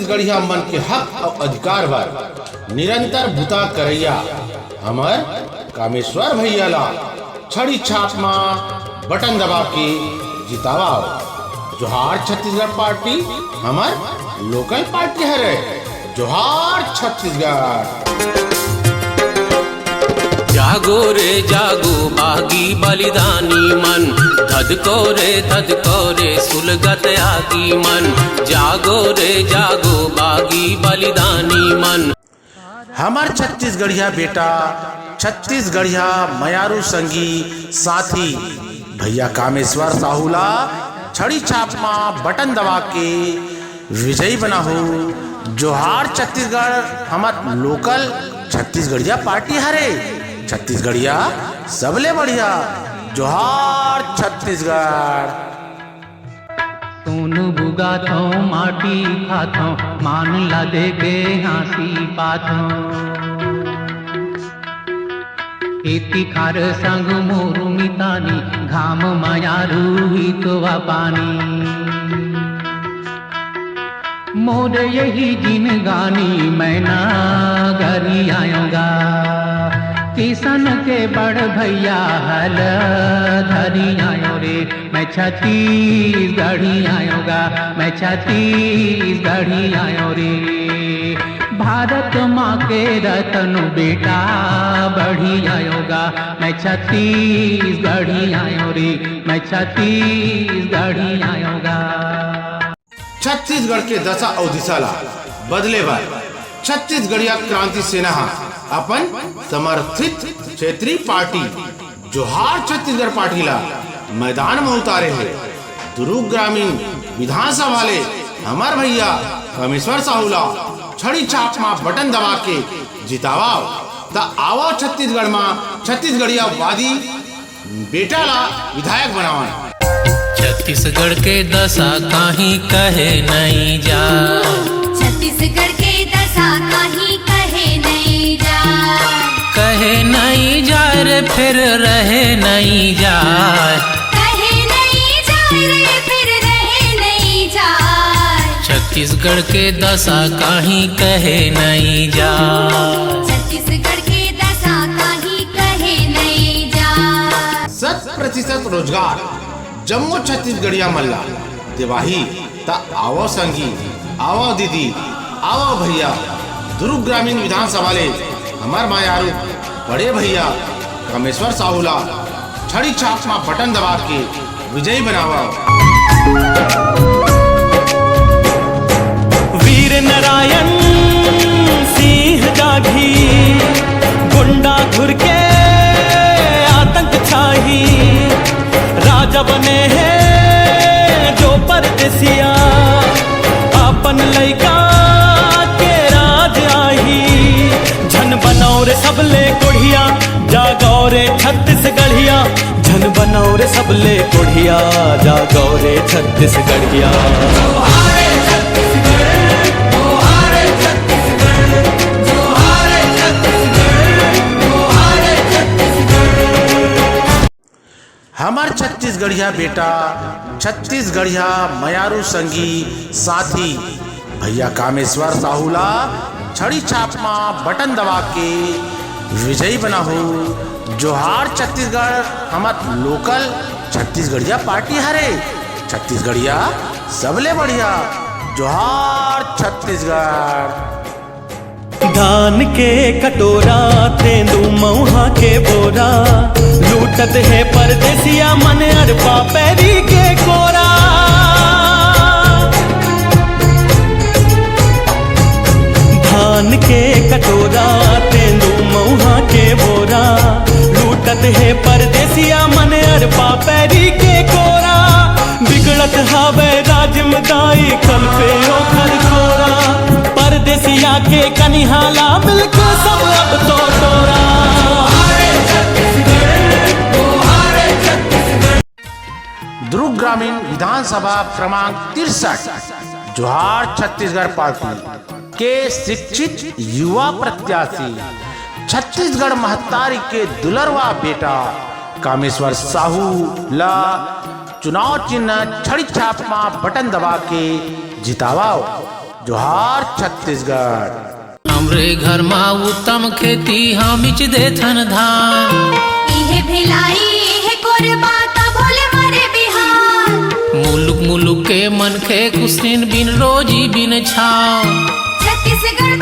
छत्तीसगढ़िया मन के हक और अधिकार बर निरंतर बुता करैया हमर कामेश्वर भैया ला छड़ी छाप में बटन दबा के जितावा। जोहार छत्तीसगढ़ पार्टी हमर लोकल पार्टी हरे। जोहार छत्तीसगढ़। जागो रे जागो बागी बलिदानी मन, धधको रे सुलगत आगी मन। जागो रे जागो बागी बलिदानी मन। हमार छत्तीसगढ़िया बेटा छत्तीसगढ़िया मयारू संगी साथी भैया कामेश्वर साहूला छड़ी छाप में बटन दबा के विजयी बना हो। जोहार छत्तीसगढ़ हमार लोकल छत्तीसगढ़िया पार्टी हरे। छत्तीसगढ़िया सबले बढ़िया। जोहार छत्तीसगढ़। सोनू बुगाथो माटी खाथो मान ला दे के हाँसी पाथो। खेती खार संग मोरू मितानी घाम मायारू ही तो पानी। मोर यही जिन गानी मैं ना घरी आऊंगा। किसान के बड़ भैया हल धरी आयो रे। मैं छत्तीसगढ़ी आऊंगा, मैं छत्तीसगढ़ी आयो रे। भारत माँ के रतन बेटा बढ़ी आयोगा। मैं छत्तीसगढ़ी आयो रे, मैं छत्तीसगढ़ी आयोगा। छत्तीसगढ़ के दशा और दिशा ला बदले बार छत्तीसगढ़िया क्रांति सेना अपन समर्थित क्षेत्रीय पार्टी जोहार छत्तीसगढ़ पार्टी ला मैदान में उतारे है। दुर्ग ग्रामीण विधानसभा वाले हमार भैया कामेश्वर साहूला छड़ी छाप में बटन दबा के जितावा। ता आओ छत्तीसगढ़ में छत्तीसगढ़िया वादी बेटा ला विधायक बनावा। छत्तीसगढ़ के दशा काहीं कहे नहीं जा। छत्तीसगढ़ के दशा काहीं कहे नहीं जा। कहे नहीं जाए रे फिर रहे नहीं जाए। कहे नहीं जाए रे फिर रहे नहीं जाए। छत्तीसगढ़ के दशा काहीं कहे नहीं जा। छत्तीसगढ़ के दशा काहीं कहे नहीं जा। 100% रोजगार जम्मू छत्तीसगढ़िया मल्ला देवाही। ता आओ संगी आओ दीदी आओ भैया दुर्ग ग्रामीण विधानसभा ले हमार मायारू बड़े भैया कामेश्वर साहूला छड़ी छाप में बटन दबा के विजयी बनावा। वीर नारायण सिंह जागी गुंडा घुर के आतंक छाही। राजा बने हैं जो परदेसिया अपन लइका के राज आही। झन बनाओ रे सबले कोढ़िया जागो रे छत्तीसगढ़िया। झन बनाओ रे सबले कोढ़िया जागो रे छत्तीसगढ़िया। हमार छत्तीसगढ़िया बेटा छत्तीसगढ़िया मयारू संगी साथी भैया कामेश्वर साहूला छड़ी छाप में बटन दबा के विजयी बना हो। जोहार छत्तीसगढ़ हमार लोकल छत्तीसगढ़िया पार्टी हरे। छत्तीसगढ़िया सबले बढ़िया। जोहार छत्तीसगढ़। धान के कटोरा तेंदू मऊहा के बोरा। लूटत है परदेसिया मन अरबा पैरी के कोरा। धान के कटोरा तेंदू मऊहा के बोरा। लूटत है परदेसिया मन अरबा पैरी के कोरा। बिगड़त हावे राजमदाई कल पे ओखर कोरा। परदेसिया के कनिहाला मिलके सब अब तो तोरा। दुर्ग ग्रामीण विधानसभा क्रमांक 63 जोहार छत्तीसगढ़ पार्टी के शिक्षित युवा प्रत्याशी छत्तीसगढ़ महतारी के दुलरवा बेटा कामेश्वर साहू ला चुनाव चिन्ह छड़ी छाप में बटन दबा के जितावा। जोहार छत्तीसगढ़। हमरे घर मा उत्तम खेती हमिच देथन धान। इहे भिलाई इहे कोरबा ता भोले मरे बिहार। मुलुक मुलुक के मनखे कुछ दिन बिन रोजी बिन छाव। छत्तीसगढ़